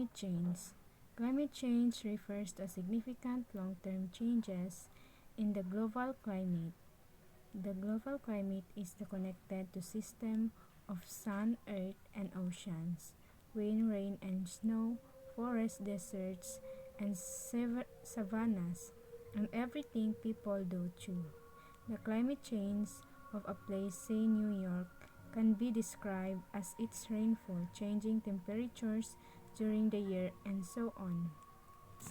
Climate change. Climate change refers to significant long-term changes in the global climate. The global climate is connected to system of sun, earth, and oceans, wind, rain, and snow, forests, deserts, and savannas, and everything people do too. The climate change of a place, say New York, can be described as its rainfall, changing temperatures during the year, and so on.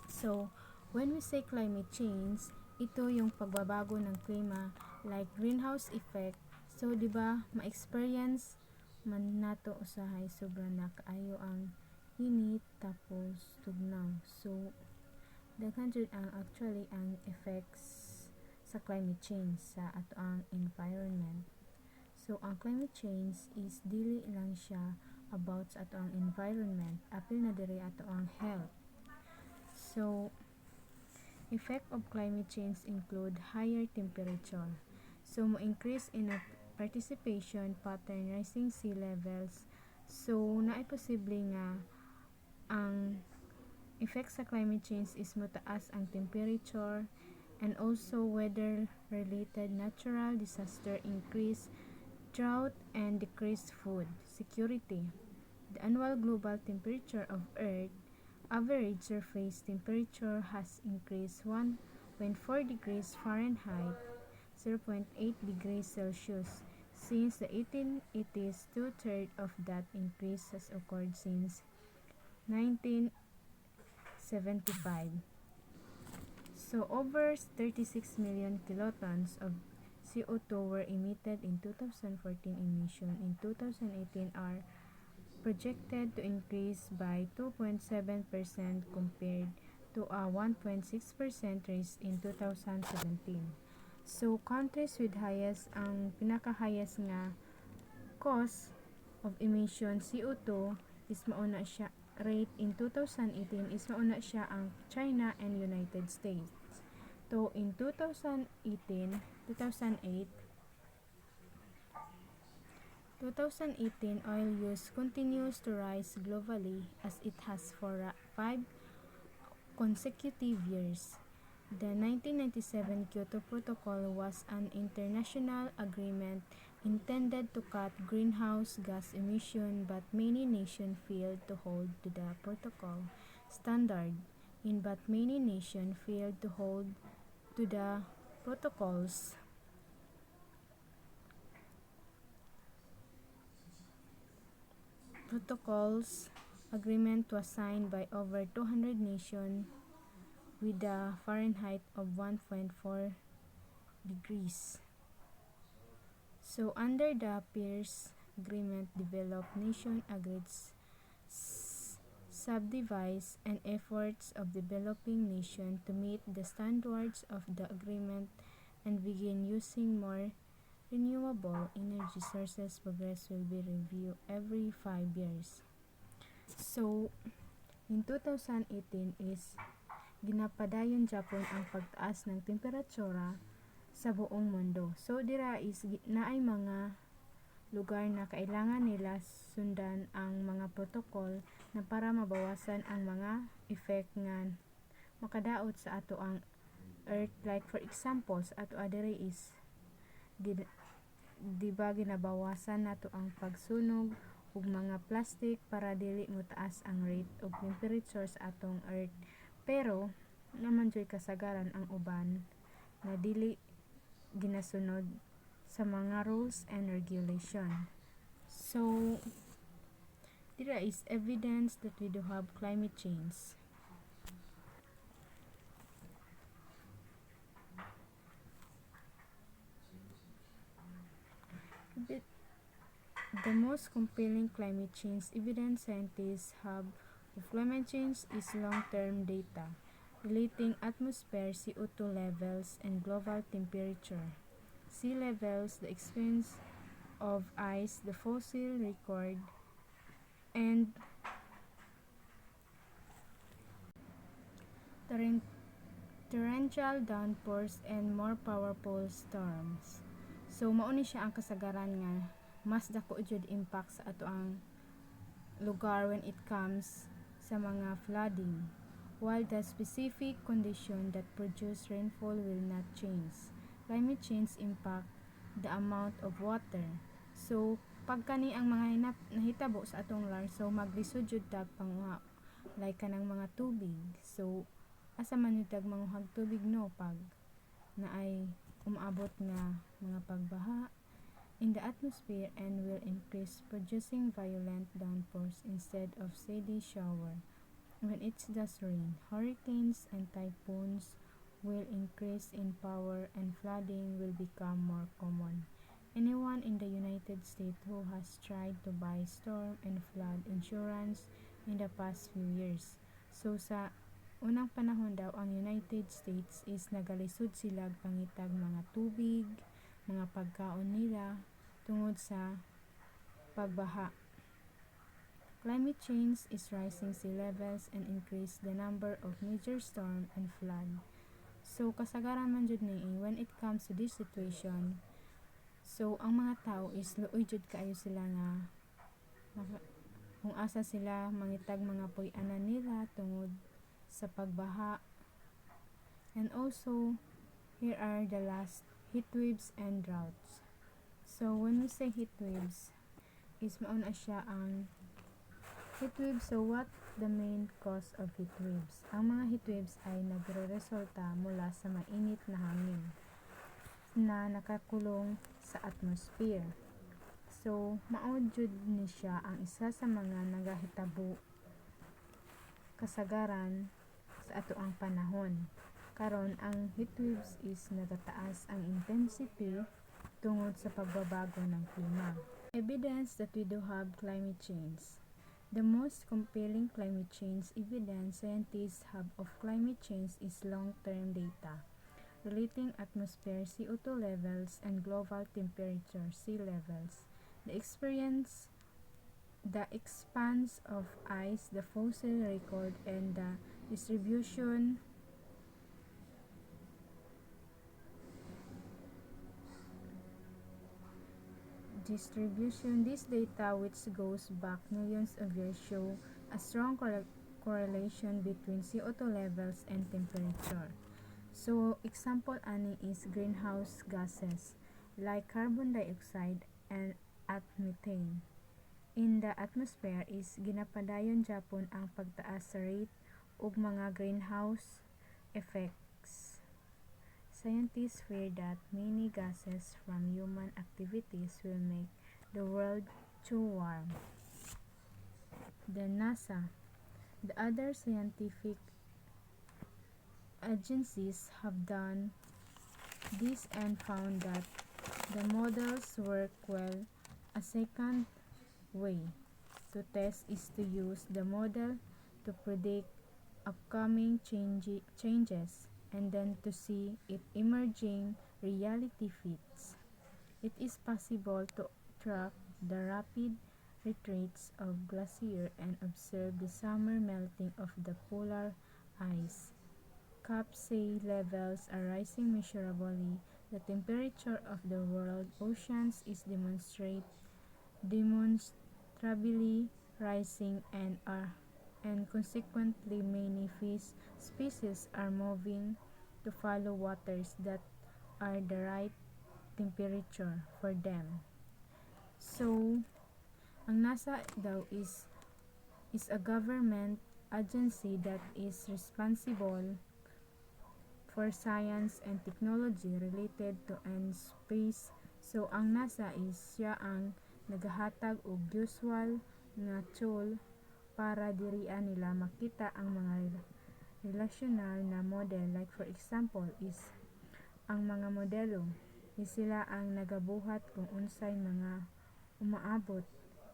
So, when we say climate change, ito yung pagbabago ng klima like greenhouse effect. So, di ba, ma-experience man nato usahay sobra na kaayo ang init tapos tugnaw. So, daghan jud ang actually ang effects sa climate change sa ato ang environment. So, ang climate change is dili lang siya about sa ato ang environment, apil na diri ato ang health. So, effect of climate change include higher temperature. So, mo-increase in a participation pattern, rising sea levels. So, naay posible nga ang effect sa climate change is mataas ang temperature, and also weather-related natural disaster increase drought and decreased food security. The annual global temperature of Earth average surface temperature has increased 1.4 degrees Fahrenheit, 0.8 degrees Celsius since the 1880s. Two-thirds of that increase has occurred since 1975. So, over 36 million kilotons of CO2 were emitted in 2014. Emission in 2018 are projected to increase by 2.7% compared to a 1.6% rise in 2017. So, countries with highest, ang pinaka-highest nga cost of emission CO2 is mauna siya rate in 2018 is mauna siya ang China and United States. So, in 2008, 2018 oil use continues to rise globally as it has for 5 consecutive years. The 1997 Kyoto Protocol was an international agreement intended to cut greenhouse gas emission, but many nations failed to hold to the protocol standard. But many nations failed to hold to the protocols agreement was signed by over 200 nations with a Fahrenheit of 1.4 degrees. So, under the Paris Agreement, developed nations agreed subdivide and efforts of developing nations to meet the standards of the agreement and begin using more renewable energy sources. Progress will be reviewed every 5 years. So, in 2018 is ginapadayon Japan ang pagtaas ng temperatura sa buong mundo. So, dira is naay mga lugar na kailangan nila sundan ang mga protocol na para mabawasan ang mga effect nga makadaot sa ato ang earth. Like for example, sa ato adere is diba ginabawasan nato ang pagsunog ug mga plastic para dili motaas ang rate of temperature sa atong earth. Pero naman joy kasagaran ang uban na dili ginasunod sa mga rules and regulation. So, there is evidence that we do have climate change. The most compelling climate change evidence scientists have of climate change is long-term data relating atmosphere CO2 levels and global temperature, sea levels, the experience of ice, the fossil record, and torrential downpours and more powerful storms. So, mauni siya ang kasagaran nga mas dako jud impact sa ato ang lugar when it comes sa mga flooding, while the specific condition that produce rainfall will not change. Climate change impact the amount of water. So, pag kani ang mga nahitabo sa atong land, so maglisod jud tag panguha like kanang mga tubig. So, asa man jud tag manguhag tubig no pag naay umaabot nga mga pagbaha in the atmosphere and will increase producing violent downpours instead of steady shower. When it does rain, hurricanes and typhoons will increase in power and flooding will become more common. Anyone in the United States who has tried to buy storm and flood insurance in the past few years. So sa unang panahon daw ang United States is nagalisod sila pangitag mga tubig, mga pagkaon nila tungod sa pagbaha. Climate change is rising sea levels and increase the number of major storm and flood. So kasagaran man jud ni when it comes to this situation, so ang mga tao is luoy jud kaayo sila nga kung asa sila mangitag mga puy-anan nila tungod sa pagbaha. And also, here are the last heat waves and droughts. So when we say heat waves, is mauna siya ang heat waves. So what the main cause of heat waves? Ang mga heat waves ay nagre-resulta mula sa mainit na hangin na nakakulong sa atmosphere. So mao jud ni siya ang isa sa mga nagahitabo kasagaran sa atoang panahon. Karon ang heat waves is nagataas ang intensity tungod sa pagbabago ng klima. Evidence that we do have climate change. The most compelling climate change evidence scientists have of climate change is long-term data relating atmosphere CO2 levels and global temperature sea levels. The expanse of ice, the fossil record, and the distribution this data, which goes back millions of years, show a strong correlation between CO2 levels and temperature. So example ani is greenhouse gases like carbon dioxide and at methane in the atmosphere is ginapadayon Japon ang pagtaas sa rate ug mga greenhouse effects. Scientists fear that many gases from human activities will make the world too warm. The NASA, the other scientific agencies have done this and found that the models work well. A second way to test is to use the model to predict upcoming changes and then to see if emerging reality fits. It is possible to track the rapid retreats of glacier and observe the summer melting of the polar ice. Cap sea levels are rising measurably. The temperature of the world oceans is demonstrably rising and consequently many fish species are moving to follow waters that are the right temperature for them. So, ang NASA daw is a government agency that is responsible for science and technology related to space. So ang NASA is siya ang nagahatag og usual nga tool para dirian nila makita ang mga relational na model. Like for example is ang mga modelo is sila ang nagabuhat kung unsay mga umaabot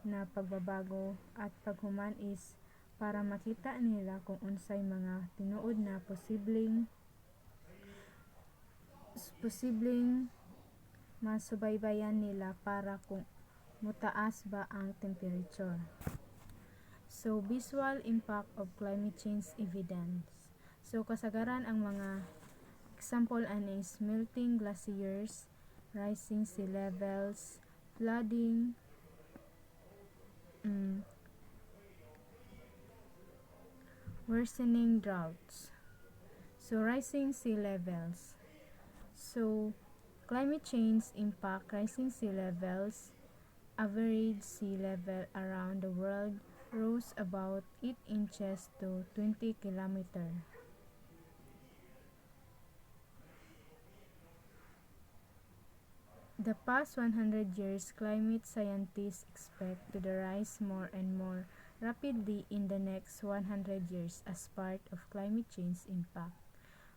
na pagbabago at paghuman is para makita nila kung unsay mga tinuod na posibleng masubaybayan nila para kung mutaas ba ang temperature. So, visual impact of climate change evidence. So, kasagaran ang mga example ani is melting glaciers, rising sea levels, flooding, worsening droughts. So rising sea levels. So climate change impact rising sea levels. Average sea level around the world rose about 8 inches to 20 kilometers. The past 100 years, climate scientists expect to rise more and more rapidly in the next 100 years as part of climate change impact.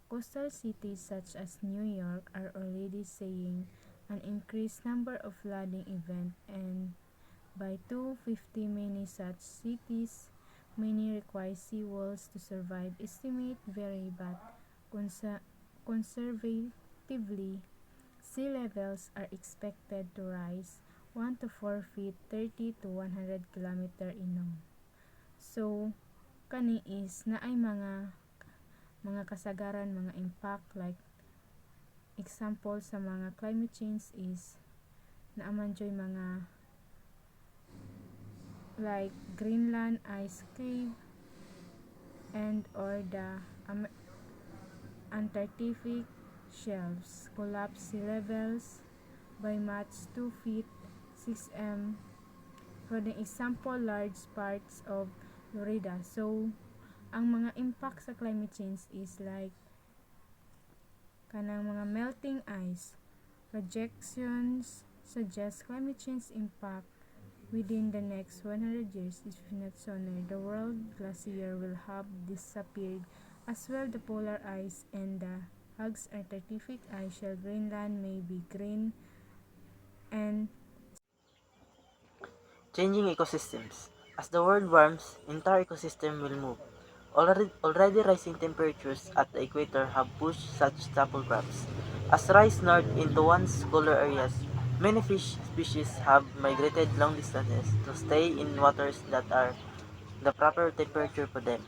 Coastal cities such as New York are already seeing an increased number of flooding events, and by 250 many such cities many require seawalls to survive. Estimate vary, but conservatively sea levels are expected to rise 1 to 4 feet 30 to 100 kilometer inong. So kani is na ay mga kasagaran, mga impact, like example sa mga climate change is naaman joy mga like Greenland ice cave and or the Antarctic shelves collapse sea levels by much 2 feet 6 m. For the example, large parts of Florida. So ang mga impact sa climate change is like kanang mga melting ice. Projections suggest climate change impact within the next 100 years. If not sooner, the world glacier will have disappeared, as well the polar ice and the hugs Antarctic ice shell. Greenland may be green and Changing ecosystems. As the world warms, entire ecosystem will move. Already rising temperatures at the equator have pushed such staple crops. As rise north into once cooler areas, many fish species have migrated long distances to stay in waters that are the proper temperature for them.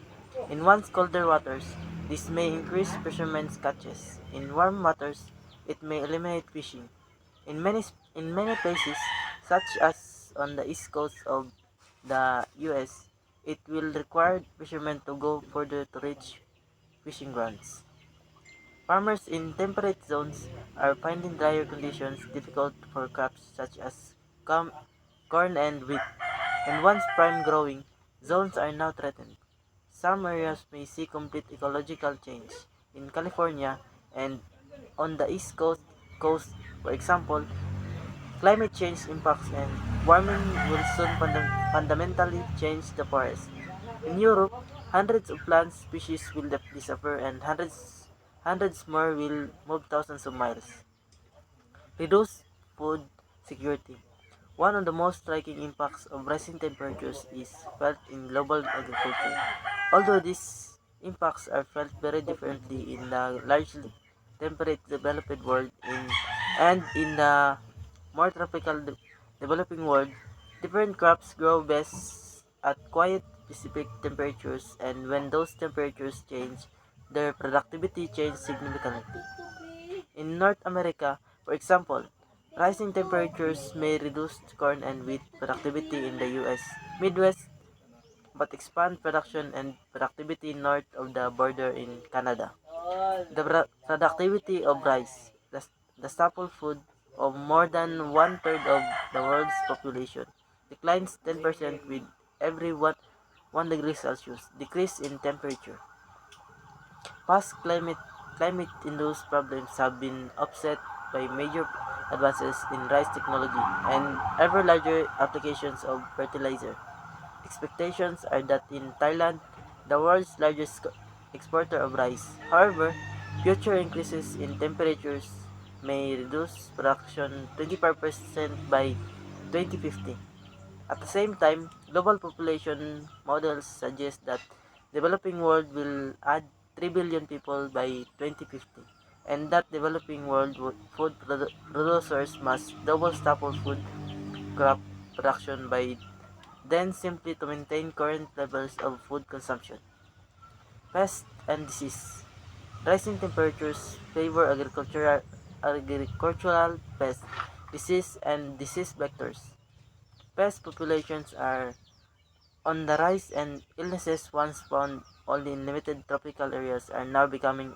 In once colder waters, this may increase fishermen's catches. In warm waters, it may eliminate fishing. In many places, such as on the east coast of the US, it will require fishermen to go further to reach fishing grounds. Farmers in temperate zones are finding drier conditions difficult for crops such as corn and wheat, and once prime growing zones are now threatened. Some areas may see complete ecological change. In California and on the coast, for example, climate change impacts and warming will soon fundamentally change the forest. In Europe, hundreds of plant species will disappear and hundreds more will move thousands of miles. Reduced food security. One of the most striking impacts of rising temperatures is felt in global agriculture. Although these impacts are felt very differently in the largely temperate developed world and in the more tropical developing world, different crops grow best at quiet specific temperatures, and when those temperatures change, their productivity changes significantly. In North America, for example, rising temperatures may reduce corn and wheat productivity in the US Midwest but expand production and productivity north of the border in Canada. The productivity of rice, the staple food of more than one-third of the world's population, declines 10% with every 1 degree Celsius decrease in temperature. Past climate-induced problems have been offset by major advances in rice technology and ever larger applications of fertilizer. Expectations are that in Thailand, the world's largest exporter of rice, however, future increases in temperatures may reduce production 25% by 2050. At the same time, global population models suggest that developing world will add 3 billion people by 2050, and that developing world food producers must double staple food crop production by then simply to maintain current levels of food consumption. Pest and disease. Rising temperatures favor agricultural pests, disease and disease vectors. Pest populations are on the rise, and illnesses once found only in limited tropical areas are now becoming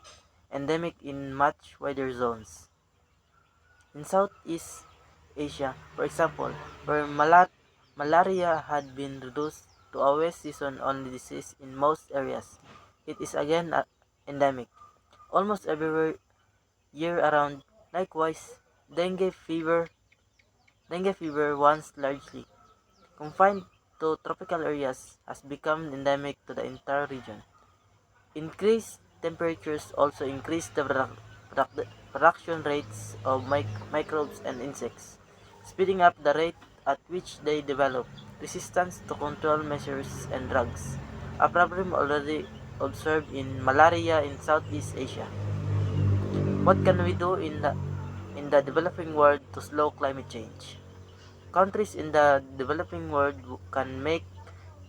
endemic in much wider zones. In Southeast Asia, for example, where malaria had been reduced to a West season only disease in most areas, it is again endemic, almost everywhere year around. Likewise, dengue fever once largely confined to tropical areas has become endemic to the entire region. Increased temperatures also increase the production rates of microbes and insects, speeding up the rate at which they develop resistance to control measures and drugs, a problem already observed in malaria in Southeast Asia. What can we do in the developing world to slow climate change? Countries in the developing world can make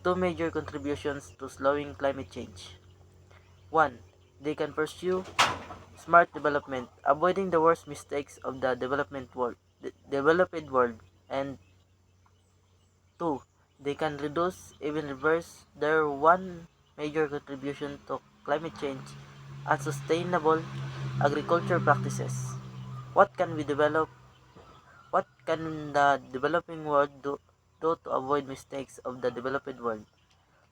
two major contributions to slowing climate change. One, they can pursue smart development, avoiding the worst mistakes of the developed world. And two, they can reduce, even reverse, their one major contribution to climate change, unsustainable agriculture practices. What can we develop? What can the developing world do to avoid mistakes of the developed world?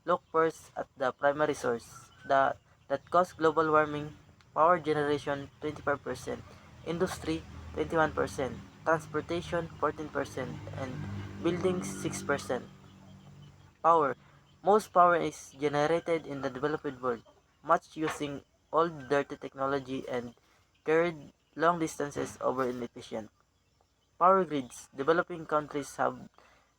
Look first at the primary source that cause global warming: power generation 25%, industry 21%, transportation 14%, and buildings 6%. Power. Most power is generated in the developed world, much using old dirty technology and carried long distances over inefficient. Power grids. Developing countries have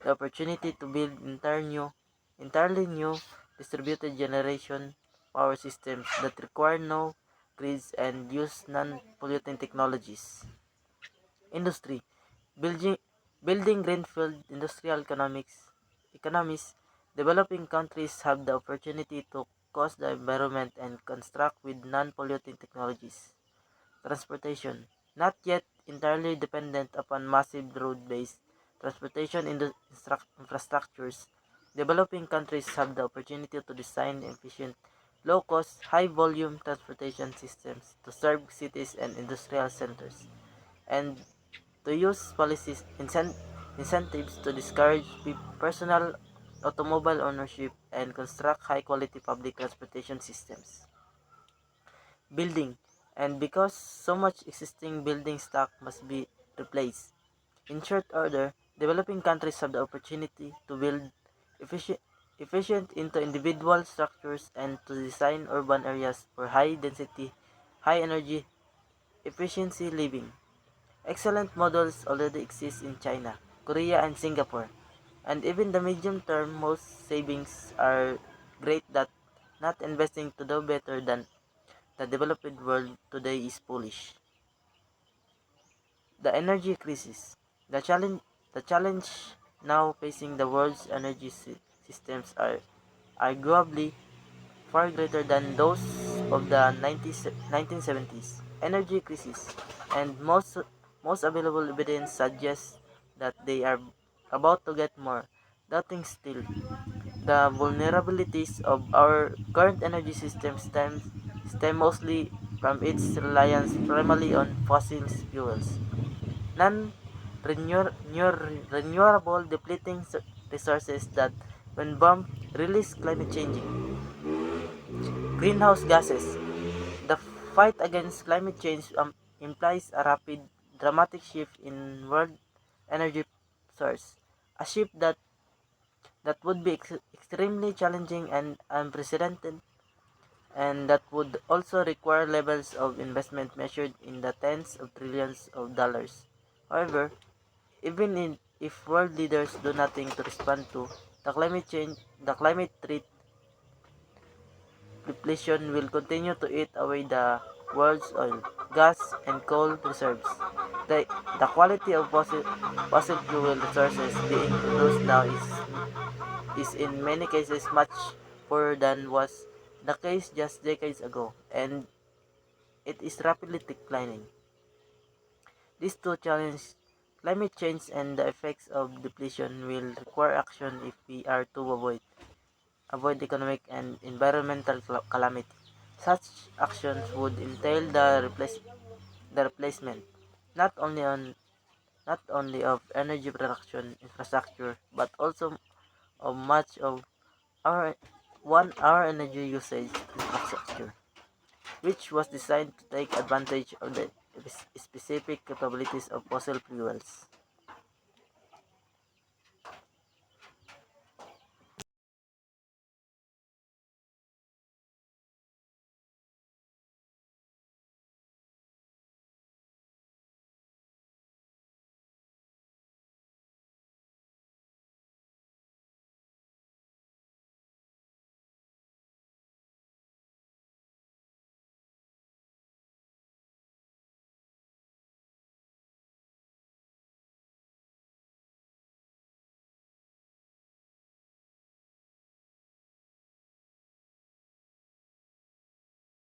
the opportunity to build entirely new distributed generation power systems that require no grids and use non-polluting technologies. Industry. Building, building greenfield industrial economies. Developing countries have the opportunity to cause the environment and construct with non-polluting technologies. Transportation. Not yet entirely dependent upon massive road-based transportation infrastructures, developing countries have the opportunity to design efficient, low-cost, high-volume transportation systems to serve cities and industrial centers, and to use incentives to discourage personal automobile ownership and construct high-quality public transportation systems. Building, and because so much existing building stock must be replaced. In short order, developing countries have the opportunity to build efficient, efficient into individual structures and to design urban areas for high density, high energy efficiency living. Excellent models already exist in China, Korea, and Singapore, and even the medium term most savings are great that not investing to do better than the developed world today is foolish. The energy crisis. The challenge now facing the world's energy systems are arguably far greater than those of the 1970s energy crisis, and most available evidence suggests that they are about to get more daunting still. The vulnerabilities of our current energy system stem mostly from its reliance primarily on fossil fuels, non-renewable depleting resources that, when bombed, release climate changing greenhouse gases. The fight against climate change implies a rapid, dramatic shift in world energy source, a shift that would be extremely challenging and unprecedented, and that would also require levels of investment measured in the tens of trillions of dollars. However, if world leaders do nothing to respond to the climate threat, depletion will continue to eat away the world's oil, gas, and coal reserves. The, the quality of fossil fuel resources being produced now is in many cases much poorer than was the case just decades ago, and it is rapidly declining. These two challenges, climate change and the effects of depletion, will require action if we are to avoid avoid economic and environmental calamity. Such actions would entail the replacement not only on not only of energy production infrastructure but also of much of our our energy usage infrastructure, which was designed to take advantage of the specific capabilities of fossil fuels.